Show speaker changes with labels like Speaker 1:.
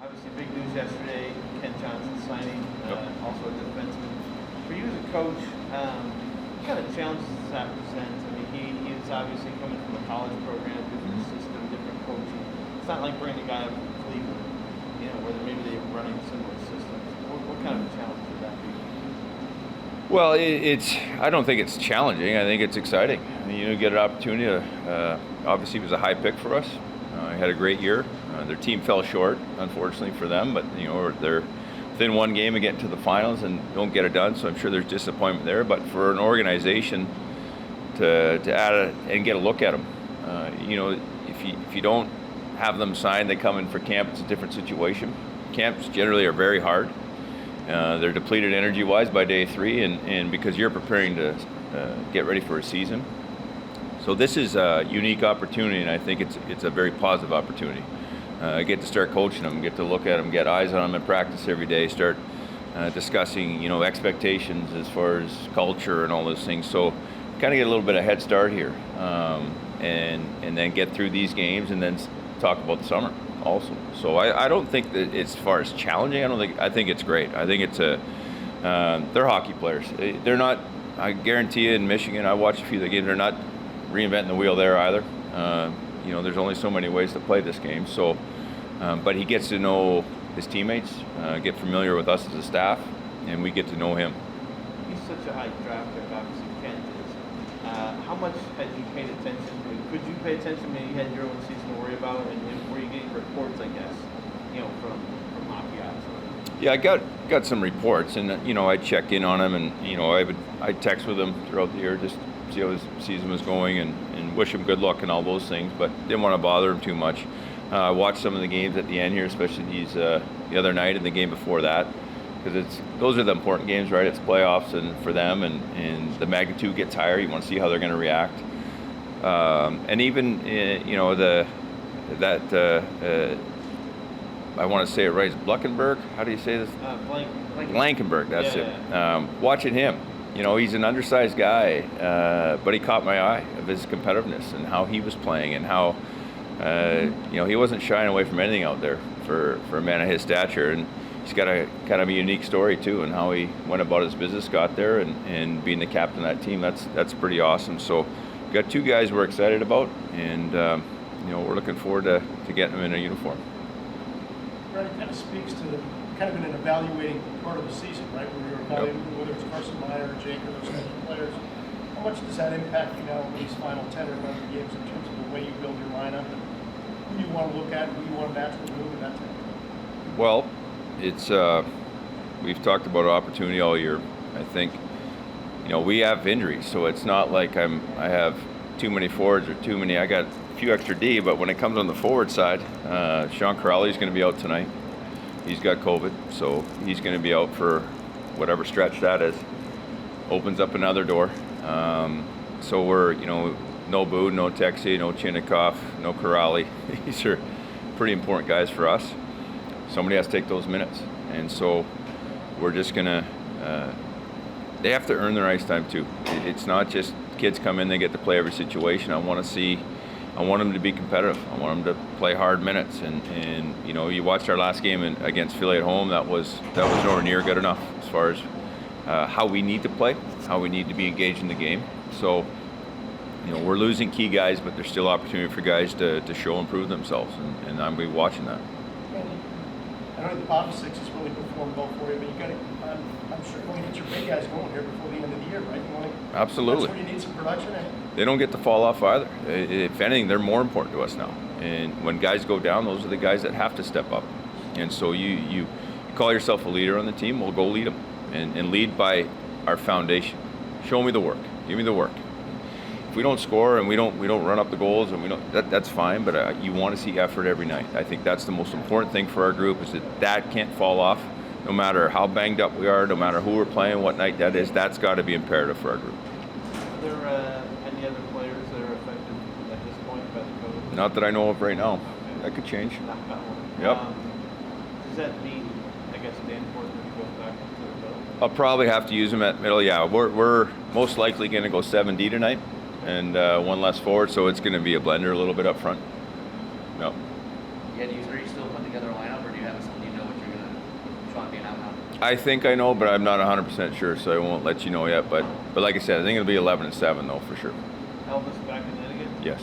Speaker 1: Obviously, big news yesterday. Ken Johnson signing, also a defenseman. For you as a coach, what kind of challenges does that present? I mean, he is obviously coming from a college program, different system, different coaching. It's not like bringing a guy up from Cleveland, where maybe they were running similar systems. What kind of a challenge would that be?
Speaker 2: Well, I don't think it's challenging. I think it's exciting. I mean, you get an opportunity to, obviously, he was a high pick for us. He had a great year. Their team fell short, unfortunately for them, but they're within one game of getting to the finals and don't get it done. So I'm sure there's disappointment there. But for an organization to add and get a look at them, if you don't have them signed, they come in for camp. It's a different situation. Camps generally are very hard. They're depleted energy-wise by day 3, and because you're preparing to get ready for a season. So this is a unique opportunity, and I think it's a very positive opportunity. I get to start coaching them, get to look at them, get eyes on them in practice every day, start discussing, expectations as far as culture and all those things. So kind of get a little bit of head start here, and then get through these games and then talk about the summer also. So I don't think that as far as challenging, I think it's great. I think it's they're hockey players. They're not, I guarantee you, in Michigan, I watched a few of the games, they're not reinventing the wheel there either. There's only so many ways to play this game. So, but he gets to know his teammates, get familiar with us as a staff, and we get to know him.
Speaker 1: He's such a high draft pick, obviously Kent is. How much had you paid attention? Could you pay attention? Maybe you had your own season to worry about, and were you getting reports, I guess, from hockey ops?
Speaker 2: Yeah, I got some reports, and I'd check in on him, and I'd text with him throughout the year, just see how his season was going, and wish him good luck and all those things, but didn't want to bother him too much. I watched some of the games at the end here, especially these the other night and the game before that, because those are the important games, right? It's playoffs and for them, and the magnitude gets higher. You want to see how they're going to react, and even I want to say it right. Is Blankenberg? How do you say this? Blankenberg. That's it. Watching him. He's an undersized guy, but he caught my eye of his competitiveness and how he was playing and how, he wasn't shying away from anything out there for a man of his stature. And he's got a kind of a unique story too, and how he went about his business, got there, and being the captain of that team. That's pretty awesome. So we've got 2 guys we're excited about, and we're looking forward to getting them in a uniform.
Speaker 3: Right, it kind of speaks to kind of in an evaluating part of the season, right? Where you're evaluating whether it's Carson Meyer or Jake or those types of players. How much does that impact you now in these final 10 or 11 games in terms of the way you build your lineup and who you want to look at, who you want to naturally move, and that type of thing?
Speaker 2: Well, it's we've talked about opportunity all year. I think we have injuries, so it's not like I have too many forwards or too many. I got a few extra D, but when it comes on the forward side, Sean Corrali's going to be out tonight. He's got COVID, so he's going to be out for whatever stretch that is. Opens up another door. So we're, no Boo, no Texie, no Chinnikov, no Corrali. These are pretty important guys for us. Somebody has to take those minutes. And so we're just going to, they have to earn their ice time too. It's not just kids come in, they get to play every situation. I want them to be competitive. I want them to play hard minutes. And you watched our last game against Philly at home. That was nowhere near good enough as far as how we need to play, how we need to be engaged in the game. So, we're losing key guys, but there's still opportunity for guys to show and prove themselves, and I'm going to be watching that.
Speaker 3: I know the bottom 6 has really performed well for you, but you got to, I'm sure, going to get your big guys going here before the end of the year, right?
Speaker 2: Absolutely.
Speaker 3: That's where you need some production.
Speaker 2: They don't get to fall off either. If anything, they're more important to us now. And when guys go down, those are the guys that have to step up. And so you call yourself a leader on the team, well, go lead them. And lead by our foundation. Show me the work. Give me the work. If we don't score and we don't run up the goals, and that's fine. But you want to see effort every night. I think that's the most important thing for our group, is that can't fall off, no matter how banged up we are, no matter who we're playing, what night that is. That's got to be imperative for our group.
Speaker 1: Are there any other players that are affected at this point by the COVID?
Speaker 2: Not that I know of right now. Okay. That could change. Yep.
Speaker 1: Does that mean, I guess, Danforth goes back to the middle?
Speaker 2: I'll probably have to use him at middle. Yeah, we're most likely going to go 7D tonight, and one less forward, so it's going to be a blender a little bit up front. Yep.
Speaker 4: Yeah, are you still putting together a lineup, or do you have something you know what you're gonna try and be an out now?
Speaker 2: I think I know, but I'm not 100% sure, so I won't let you know yet. But like I said, I think it'll be 11-7 though for sure.
Speaker 1: Elvis back in that again?
Speaker 2: Yes.